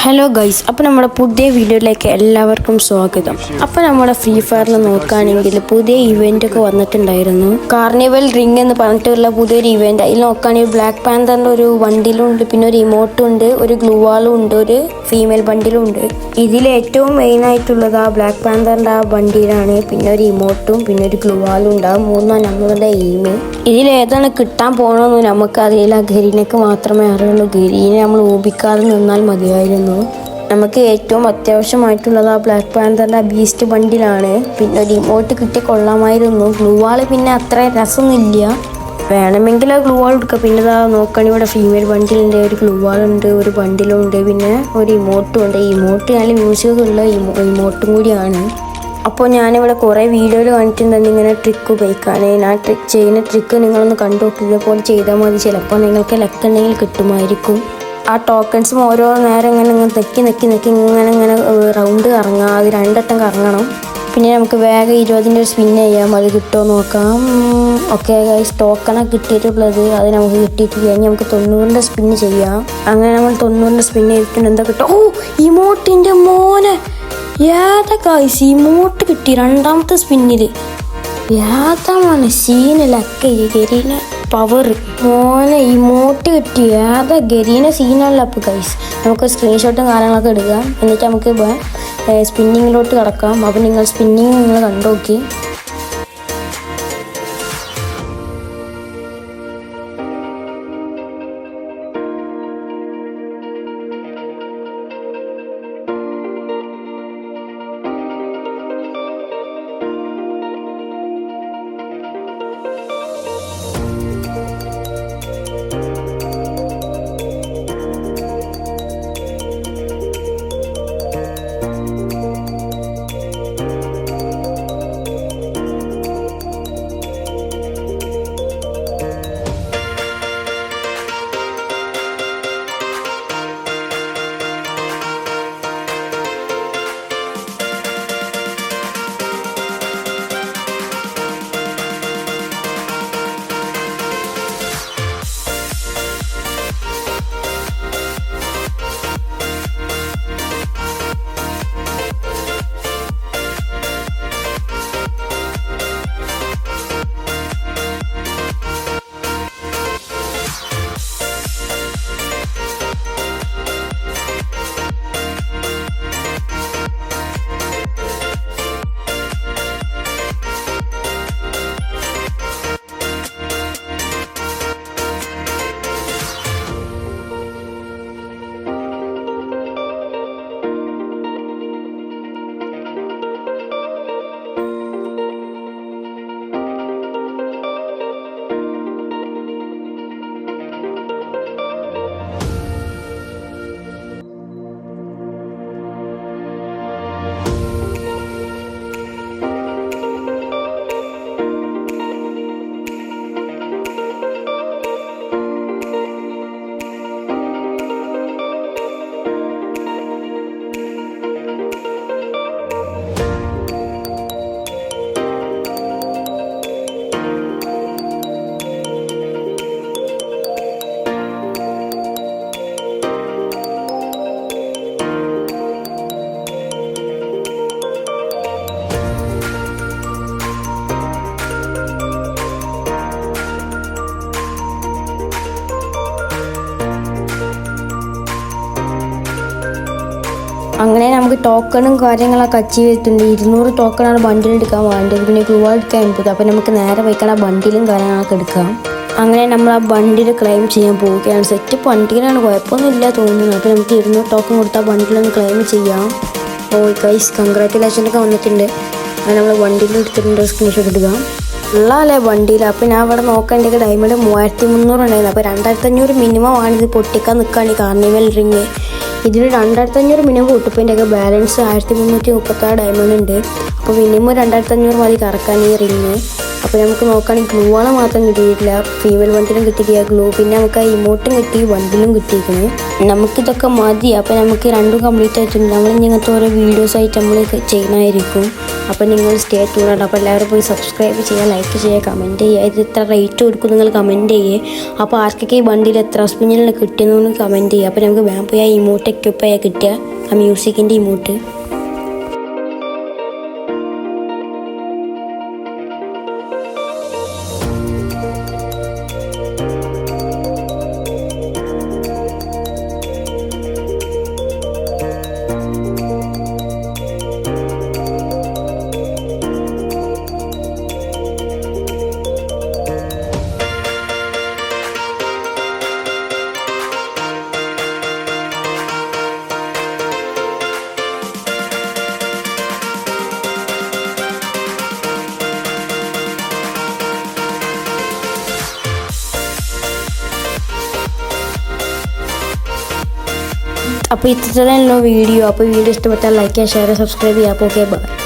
Hello guys, അപ്പോൾ നമ്മുടെ പുതിയ വീഡിയോയിലേക്ക് എല്ലാവർക്കും സ്വാഗതം. അപ്പോൾ നമ്മുടെ ഫ്രീ ഫയറിൽ നോക്കുകയാണെങ്കിൽ പുതിയ ഇവൻ്റൊക്കെ വന്നിട്ടുണ്ടായിരുന്നു. കാർണിവൽ റിംഗ് എന്ന് പറഞ്ഞിട്ടുള്ള പുതിയൊരു ഇവൻ്റ്. അതിൽ നോക്കുകയാണെങ്കിൽ ബ്ലാക്ക് പാന്തറിൻ്റെ ഒരു ബണ്ടിലും ഉണ്ട്, പിന്നെ ഒരു ഇമോട്ടും ഉണ്ട്, ഒരു ഗ്ലൂവാളും ഉണ്ട്, ഒരു ഫീമെയിൽ ബണ്ടിലും ഉണ്ട്. ഇതിൽ ഏറ്റവും മെയിനായിട്ടുള്ളത് ആ ബ്ലാക്ക് പാന്തറിൻ്റെ ആ ബണ്ടിലാണ്. പിന്നെ ഒരു ഇമോട്ടും പിന്നെ ഒരു ഗ്ലൂവാളും ഉണ്ടാകും. മൂന്നാണ് നമ്മളുടെ എയിം. ഇതിലേതാണ് കിട്ടാൻ പോകണമെന്ന് നമുക്ക് അറിയില്ല. ഗരീനക്ക് മാത്രമേ അറിയുള്ളൂ. ഗരീനെ നമ്മൾ ഊപിക്കാതെ നിന്നാൽ മതിയായിരുന്നു. നമുക്ക് ഏറ്റവും അത്യാവശ്യമായിട്ടുള്ളത് ആ ബ്ലാക്ക് പാന്തറിൻ്റെ ബീസ്റ്റ് ബണ്ടിലാണ്. പിന്നെ ഒരു ഇമോട്ട് കിട്ടി കൊള്ളാമായിരുന്നു. ഗ്ലൂവാൾ പിന്നെ അത്ര രസമൊന്നുമില്ല. വേണമെങ്കിൽ ആ ഗ്ലൂവാൾ എടുക്കുക. പിന്നെ ഇതാ നോക്കുകയാണെങ്കിൽ ഇവിടെ ഫീമെയിൽ ബണ്ടിലുണ്ട്, ഒരു ഗ്ലൂവാളുണ്ട്, ഒരു ബണ്ടിലും ഉണ്ട്, പിന്നെ ഒരു ഇമോട്ടും ഉണ്ട്. ഈ ഇമോട്ട് നല്ല മ്യൂസിക് ഉള്ള ഇമോട്ടും കൂടിയാണ്. അപ്പോൾ ഞാനിവിടെ കുറേ വീഡിയോയിൽ കണ്ടിട്ടുണ്ടെങ്കിൽ ഇങ്ങനെ ട്രിക്ക് ഉപയോഗിക്കാൻ. ഞാൻ ചെയ്യുന്ന ട്രിക്ക് നിങ്ങളൊന്ന് കണ്ടു നോക്കി. ഇതേപോലെ ചെയ്താൽ മതി. ചിലപ്പോൾ നിങ്ങൾക്ക് ലക്ക് ഉണ്ടെങ്കിൽ കിട്ടുമായിരിക്കും. ആ ടോക്കൺസും ഓരോ നേരം ഇങ്ങനെ നെക്കി ഇങ്ങനെ റൗണ്ട് കറങ്ങുക. അത് 2 വട്ടം കറങ്ങണം. പിന്നെ നമുക്ക് വേഗം 20ൻ്റെ ഒരു സ്പിൻ ചെയ്യാം. അത് കിട്ടുമോ നോക്കാം. ഓക്കെ ഗൈസ്, ടോക്കണാണ് കിട്ടിയിട്ടുള്ളത്. അത് നമുക്ക് കിട്ടിയിട്ട് കഴിഞ്ഞ് നമുക്ക് 90ൻ്റെ സ്പിന്ന് ചെയ്യാം. അങ്ങനെ നമ്മൾ 90ൻ്റെ സ്പിൻ ചെയ്തിട്ടുണ്ട്. എന്താ കിട്ടും? ഓ, ഇമോട്ടിൻ്റെ മോനെ! ഏതാ ഗൈസ്, ഇമോട്ട് കിട്ടി 2ാമത്തെ സ്പിന്നിൽ. ഏതാണ് സീനലൊക്കെ ഗരീന പവർ മോനെ, ഇമോട്ട് കിട്ടി. ഏതാ ഗരീന സീനല്ല. അപ്പോൾ ഗൈസ് നമുക്ക് സ്ക്രീൻഷോട്ടും കാര്യങ്ങളൊക്കെ എടുക്കാം. എന്നിട്ട് നമുക്ക് സ്പിന്നിങ്ങിലോട്ട് കിടക്കാം. അപ്പോൾ നിങ്ങൾ സ്പിന്നിങ് കണ്ടു നോക്കി. അങ്ങനെ നമുക്ക് ടോക്കണും കാര്യങ്ങളൊക്കെ അച്ചീവ് ചെയ്തിട്ടുണ്ട്. 200 ടോക്കണാണ് ബണ്ടിൽ എടുക്കാൻ വേണ്ടത്. പിന്നെ ഗ്ലൂവാൾ എടുക്കാൻ 80. അപ്പോൾ നമുക്ക് നേരെ വയ്ക്കണം ആ ബണ്ടിലും കാര്യങ്ങളൊക്കെ എടുക്കാം. അങ്ങനെ നമ്മൾ ആ ബണ്ടിൽ ക്ലെയിം ചെയ്യാൻ പോവുകയാണ്. സെറ്റ് ബണ്ടിലാണ്, കുഴപ്പമൊന്നുമില്ല തോന്നുന്നു. അപ്പോൾ നമുക്ക് 200 ടോക്കൺ കൊടുത്താൽ ബണ്ടിലൊന്ന് ക്ലെയിം ചെയ്യാം. ഓ ഗൈസ്, കൺഗ്രാറ്റുലേഷനൊക്കെ വന്നിട്ടുണ്ട്. അങ്ങനെ നമ്മൾ ബണ്ടിൽ എടുത്തിട്ടുണ്ട്. സ്ക്രീൻഷോട്ട് എടുക്കാം. ഉള്ളതല്ലേ വണ്ടിയിൽ. അപ്പോൾ ഞാൻ ഇവിടെ നോക്കേണ്ടത് ഡയമണ്ട് 3300 ഉണ്ടായിരുന്നു. അപ്പോൾ 2500 മിനിമം ആണിത് പൊട്ടിക്കാൻ നിൽക്കുകയാണ് ഈ കാർണിവൽ റിങ്. ഇതിൽ 2500 മിനിമം കൂട്ടിപ്പോൾ എൻ്റെ ബാലൻസ് 1336 ഡയമണ്ട് ഉണ്ട്. അപ്പോൾ മിനിമം 2500 മതി കറക്കാൻ ഈ റിങ്. അപ്പോൾ നമുക്ക് നോക്കുകയാണെങ്കിൽ ഗ്ലൂ ആണ് മാത്രം കിട്ടിയിട്ടില്ല, ഫീമെയിൽ ബണ്ടിലും കിട്ടിയിട്ടില്ല ഗ്ലൂ, പിന്നെ നമുക്ക് ആ ഇമോട്ടും കിട്ടി, ബണ്ടിലും കിട്ടിയിരിക്കുന്നു. നമുക്കിതൊക്കെ മതി. അപ്പോൾ നമുക്ക് രണ്ടും കംപ്ലീറ്റ് ആയിട്ടുണ്ട്. നമ്മൾ ഇങ്ങനത്തെ ഓരോ വീഡിയോസായിട്ട് നമ്മൾ ചെയ്യുന്നതായിരിക്കും. അപ്പോൾ നിങ്ങൾ സ്റ്റേ ട്യൂൺഡ്. അപ്പോൾ എല്ലാവരും പോയി സബ്സ്ക്രൈബ് ചെയ്യുക, ലൈക്ക് ചെയ്യുക, കമൻറ്റ് ചെയ്യുക. ഇത് എത്ര റേറ്റ് കൊടുക്കും നിങ്ങൾ കമൻറ്റ് ചെയ്യുക. അപ്പോൾ ആർക്കൊക്കെ ഈ ബണ്ടിൽ എത്ര സ്പിന്നിലാണ് കിട്ടുന്നതെന്ന് കമൻറ്റ് ചെയ്യുക. അപ്പോൾ നമുക്ക് വേഗം പോയി ആ ഇമോട്ട് എക്യുപ്പ് ചെയ്യാൻ കിട്ടുക, ആ മ്യൂസിക്കിൻ്റെ ഇമോട്ട്. അപ്പോൾ ഇത്രയുള്ള വീഡിയോ. അപ്പോൾ വീഡിയോ ഇഷ്ടപ്പെട്ടാൽ ലൈക്ക് ചെയ്യുക, ഷെയർ, സബ്സ്ക്രൈബ് ചെയ്യുക. അപ്പോൾ ഓക്കെ, ബൈ.